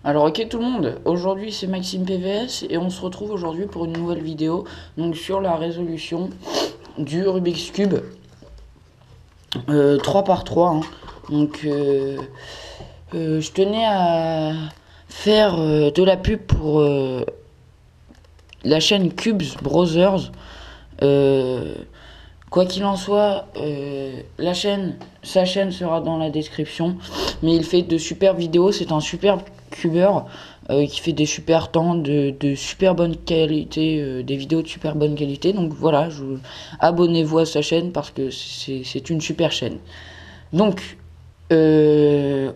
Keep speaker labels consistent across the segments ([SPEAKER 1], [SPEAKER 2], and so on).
[SPEAKER 1] Alors ok tout le monde, aujourd'hui c'est Maxime PVS et on se retrouve aujourd'hui pour une nouvelle vidéo donc sur la résolution du Rubik's Cube 3 par 3 hein. Donc je tenais à faire de la pub pour la chaîne Cubes Brothers. Euh, Quoi qu'il en soit, sa chaîne sera dans la description. Mais il fait de super vidéos, c'est un super cubeur qui fait des super temps, de super bonne qualité, des vidéos de super bonne qualité. Donc voilà, abonnez-vous à sa chaîne parce que c'est une super chaîne. Donc, je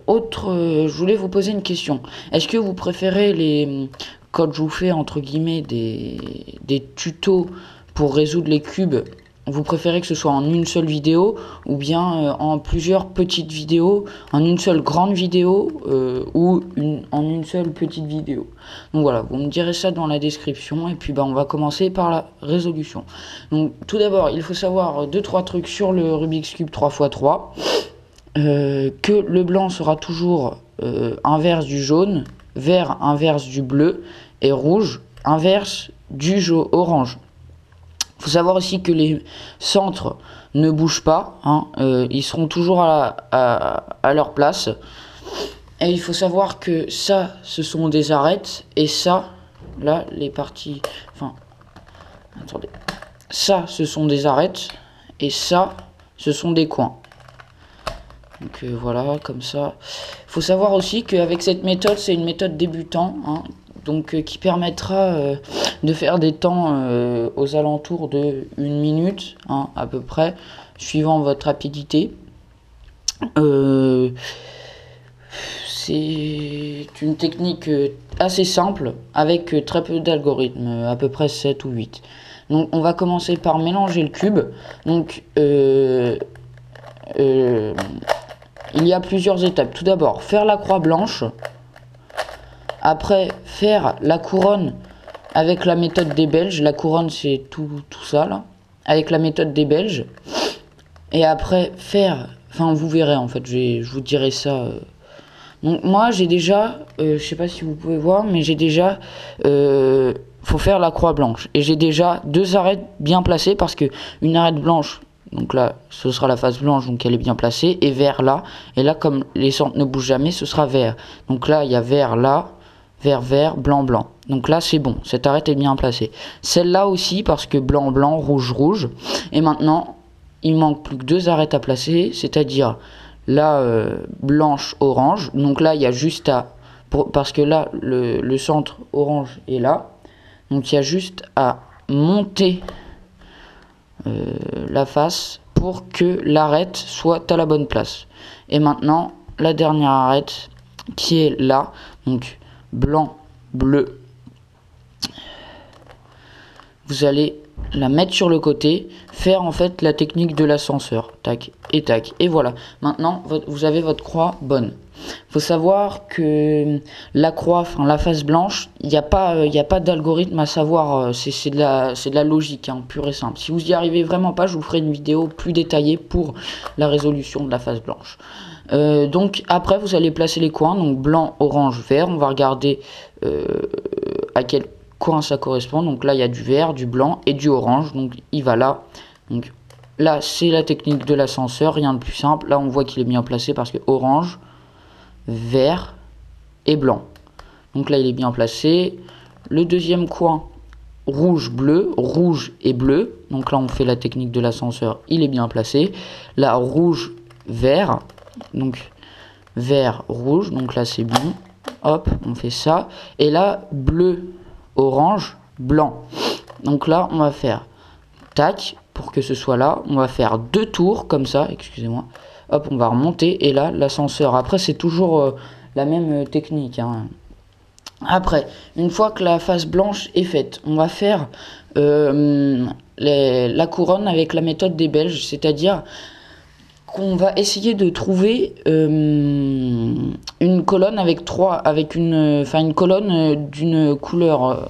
[SPEAKER 1] voulais vous poser une question. Est-ce que vous préférez quand je vous fais entre guillemets des tutos pour résoudre les cubes, vous préférez que ce soit en une seule vidéo ou bien en plusieurs petites vidéos, en une seule grande vidéo en une seule petite vidéo? Donc voilà, vous me direz ça dans la description et puis on va commencer par la résolution. Donc tout d'abord, il faut savoir 2-3 trucs sur le Rubik's Cube 3x3. Que le blanc sera toujours inverse du jaune, vert inverse du bleu et rouge inverse du orange. Il faut savoir aussi que les centres ne bougent pas, hein, ils seront toujours à leur place. Et il faut savoir que ça, ce sont des arêtes, et ça, là, les parties... Enfin, attendez. Ça, ce sont des arêtes, et ça, ce sont des coins. Donc voilà, comme ça. Il faut savoir aussi qu'avec cette méthode, c'est une méthode débutant, hein, donc qui permettra de faire des temps aux alentours de 1 minute, hein, à peu près, suivant votre rapidité. C'est une technique assez simple, avec très peu d'algorithmes, à peu près 7 ou 8. Donc on va commencer par mélanger le cube. Donc il y a plusieurs étapes. Tout d'abord, faire la croix blanche. Après, faire la couronne avec la méthode des Belges. La couronne, c'est tout ça, là. Avec la méthode des Belges. Et après, Enfin, vous verrez, en fait. Je vous dirai ça. Donc, moi, j'ai déjà... je sais pas si vous pouvez voir, mais j'ai déjà... faut faire la croix blanche. Et j'ai déjà 2 arêtes bien placées parce que une arête blanche... Donc là, ce sera la face blanche, donc elle est bien placée. Et vert là. Et là, comme les centres ne bougent jamais, ce sera vert. Donc là, il y a vert là, vert, vert, blanc, blanc. Donc là, c'est bon. Cette arête est bien placée. Celle-là aussi, parce que blanc, blanc, rouge, rouge. Et maintenant, il manque plus que 2 arêtes à placer. C'est-à-dire là, blanche, orange. Donc là, il y a juste à... parce que là, le centre orange est là. Donc il y a juste à monter... la face pour que l'arête soit à la bonne place. Et maintenant, la dernière arête qui est là, donc blanc, bleu, vous allez la mettre sur le côté, faire en fait la technique de l'ascenseur, tac et tac, et voilà. Maintenant, vous avez votre croix bonne. Faut savoir que la croix, enfin la face blanche, il n'y a pas d'algorithme à savoir, c'est de la logique, hein, pure et simple. Si vous y arrivez vraiment pas, je vous ferai une vidéo plus détaillée pour la résolution de la face blanche. Donc après, vous allez placer les coins, donc blanc, orange, vert. On va regarder à quel coin ça correspond. Donc là, il y a du vert, du blanc et du orange. Donc il va là. Donc là, c'est la technique de l'ascenseur, rien de plus simple. Là, on voit qu'il est bien placé parce que orange, vert et blanc. Donc là, il est bien placé. Le deuxième coin, rouge, rouge et bleu. Donc là, on fait la technique de l'ascenseur, il est bien placé. Là, rouge, vert. Donc vert, rouge. Donc là, c'est bon. Hop, on fait ça. Et là, bleu, orange, blanc. Donc là, on va faire tac, pour que ce soit là. On va faire 2 tours comme ça, excusez-moi. Hop, on va remonter et là, l'ascenseur. Après, c'est toujours la même technique, hein. Après, une fois que la face blanche est faite, on va faire la couronne avec la méthode des Belges, c'est-à-dire qu'on va essayer de trouver une colonne avec une colonne d'une couleur,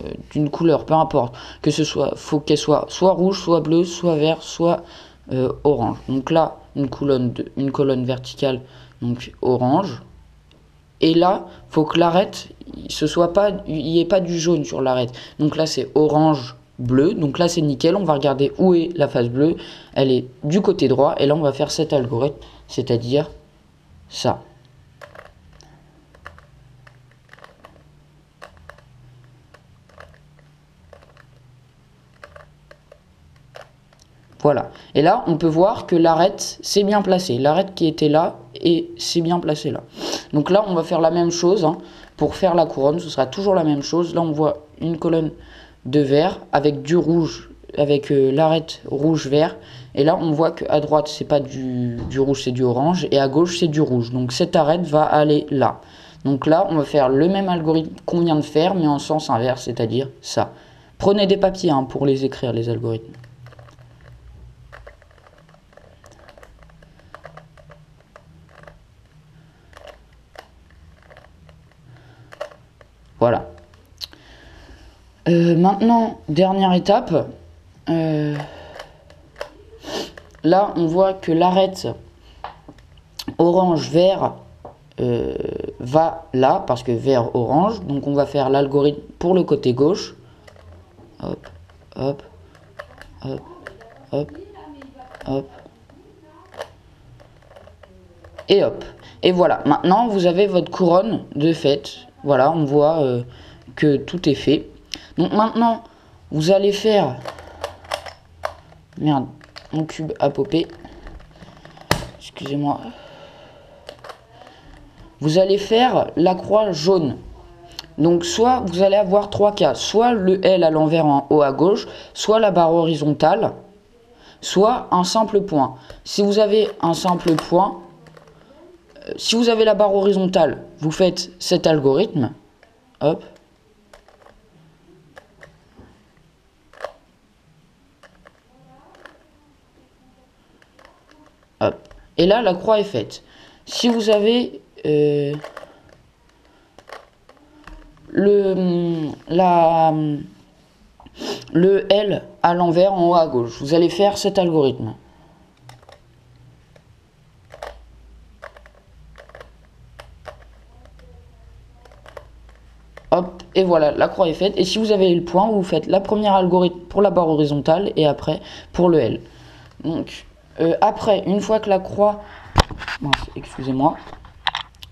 [SPEAKER 1] peu importe, que ce soit, faut qu'elle soit rouge, soit bleu, soit vert, soit orange. Donc là, une colonne verticale, donc orange. Et là, faut que l'arête, il n'y ait pas du jaune sur l'arête. Donc là c'est orange, bleu. Donc là c'est nickel. On va regarder où est la face bleue. Elle est du côté droit. Et là on va faire cet algorithme, c'est-à-dire ça. Voilà. Et là, on peut voir que l'arête, c'est bien placé. L'arête qui était là, et c'est bien placé là. Donc là, on va faire la même chose. Hein. Pour faire la couronne, ce sera toujours la même chose. Là, on voit une colonne de vert avec du rouge, avec l'arête rouge-vert. Et là, on voit qu'à droite, c'est pas du rouge, c'est du orange. Et à gauche, c'est du rouge. Donc cette arête va aller là. Donc là, on va faire le même algorithme qu'on vient de faire, mais en sens inverse, c'est-à-dire ça. Prenez des papiers hein, pour les écrire, les algorithmes. Voilà. Maintenant, dernière étape. Là, on voit que l'arête orange-vert va là, parce que vert-orange. Donc, on va faire l'algorithme pour le côté gauche. Hop, hop, hop, hop, hop. Et hop. Et voilà. Maintenant, vous avez votre couronne de fait. Voilà, on voit que tout est fait. Donc maintenant, vous allez faire... Merde, mon cube a popé. Excusez-moi. Vous allez faire la croix jaune. Donc soit vous allez avoir 3 cas. Soit le L à l'envers en haut à gauche, soit la barre horizontale, soit un simple point. Si vous avez un simple point... Si vous avez la barre horizontale, vous faites cet algorithme. Hop. Hop. Et là, la croix est faite. Si vous avez le L à l'envers en haut à gauche, vous allez faire cet algorithme. Hop, et voilà, la croix est faite. Et si vous avez le point, vous faites la première algorithme pour la barre horizontale et après pour le L. Donc, après, une fois que la croix... excusez-moi.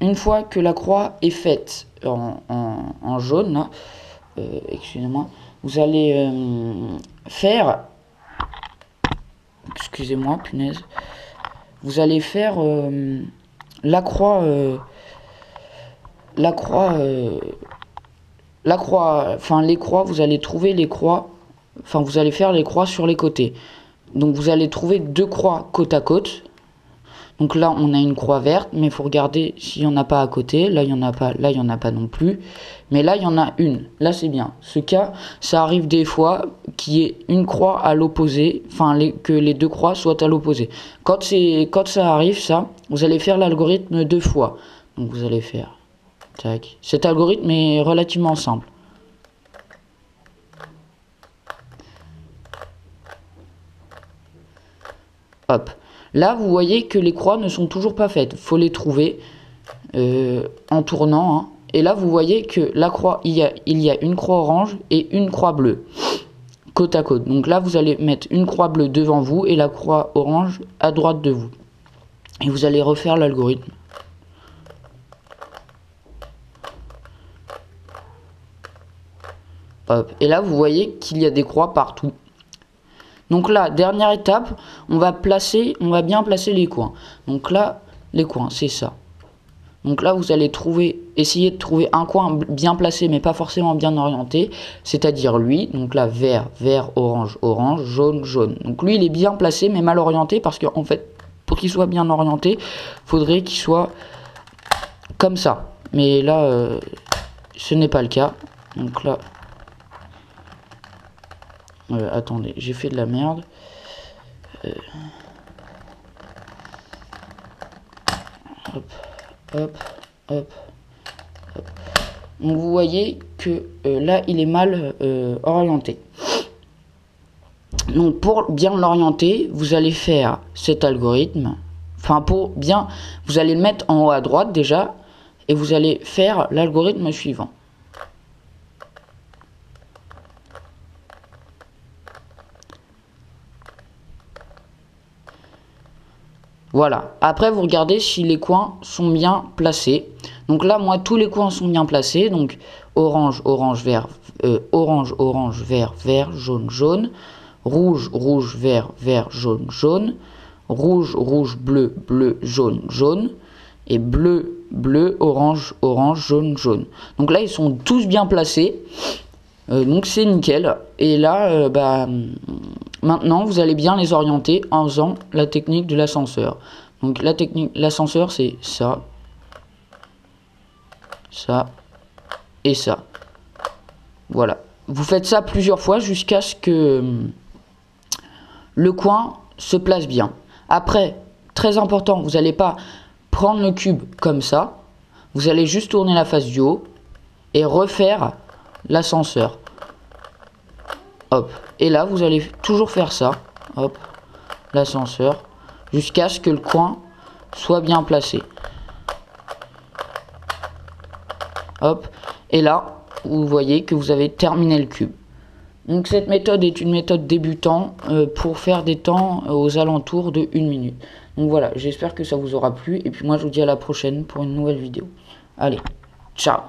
[SPEAKER 1] Une fois que la croix est faite en jaune, excusez-moi, vous allez faire... Excusez-moi, punaise. Vous allez faire la croix... enfin les croix, vous allez trouver les croix, enfin vous allez faire les croix sur les côtés. Donc vous allez trouver 2 croix côte à côte. Donc là on a une croix verte, mais il faut regarder s'il n'y en a pas à côté. Là il n'y en a pas, là il n'y en a pas non plus. Mais là il y en a une, là c'est bien. Ce cas, ça arrive des fois qu'il y ait une croix à l'opposé, enfin que les 2 croix soient à l'opposé. Quand ça arrive ça, vous allez faire l'algorithme 2 fois. Donc vous allez faire... Tac. Cet algorithme est relativement simple. Hop. Là, vous voyez que les croix ne sont toujours pas faites. Il faut les trouver en tournant. Hein. Et là, vous voyez que la croix, il y a une croix orange et une croix bleue. Côte à côte. Donc là, vous allez mettre une croix bleue devant vous et la croix orange à droite de vous. Et vous allez refaire l'algorithme. Hop. Et là, vous voyez qu'il y a des croix partout. Donc là, dernière étape, on va bien placer les coins. Donc là, les coins, c'est ça. Donc là, vous allez essayer de trouver un coin bien placé, mais pas forcément bien orienté. C'est-à-dire lui, donc là, vert, vert, orange, orange, jaune, jaune. Donc lui, il est bien placé, mais mal orienté, parce qu'en fait, pour qu'il soit bien orienté, faudrait qu'il soit comme ça. Mais là, ce n'est pas le cas. Donc là... attendez, j'ai fait de la merde. Hop, hop, hop, hop. Donc vous voyez que là, il est mal orienté. Donc pour bien l'orienter, vous allez faire cet algorithme. Enfin, pour bien, vous allez le mettre en haut à droite déjà. Et vous allez faire l'algorithme suivant. Voilà. Après, vous regardez si les coins sont bien placés. Donc là, moi, tous les coins sont bien placés. Donc orange, orange, vert, orange, orange, vert, vert, jaune, jaune. Rouge, rouge, vert, vert, jaune, jaune. Rouge, rouge, bleu, bleu, jaune, jaune. Et bleu, bleu, orange, orange, jaune, jaune. Donc là, ils sont tous bien placés. Donc c'est nickel. Et là, maintenant, vous allez bien les orienter en faisant la technique de l'ascenseur. Donc la technique, l'ascenseur, c'est ça, ça et ça. Voilà. Vous faites ça plusieurs fois jusqu'à ce que le coin se place bien. Après, très important, vous n'allez pas prendre le cube comme ça. Vous allez juste tourner la face du haut et refaire l'ascenseur. Hop. Et là, vous allez toujours faire ça. Hop. L'ascenseur. Jusqu'à ce que le coin soit bien placé. Hop. Et là, vous voyez que vous avez terminé le cube. Donc cette méthode est une méthode débutant pour faire des temps aux alentours de 1 minute. Donc voilà, j'espère que ça vous aura plu. Et puis moi, je vous dis à la prochaine pour une nouvelle vidéo. Allez, ciao!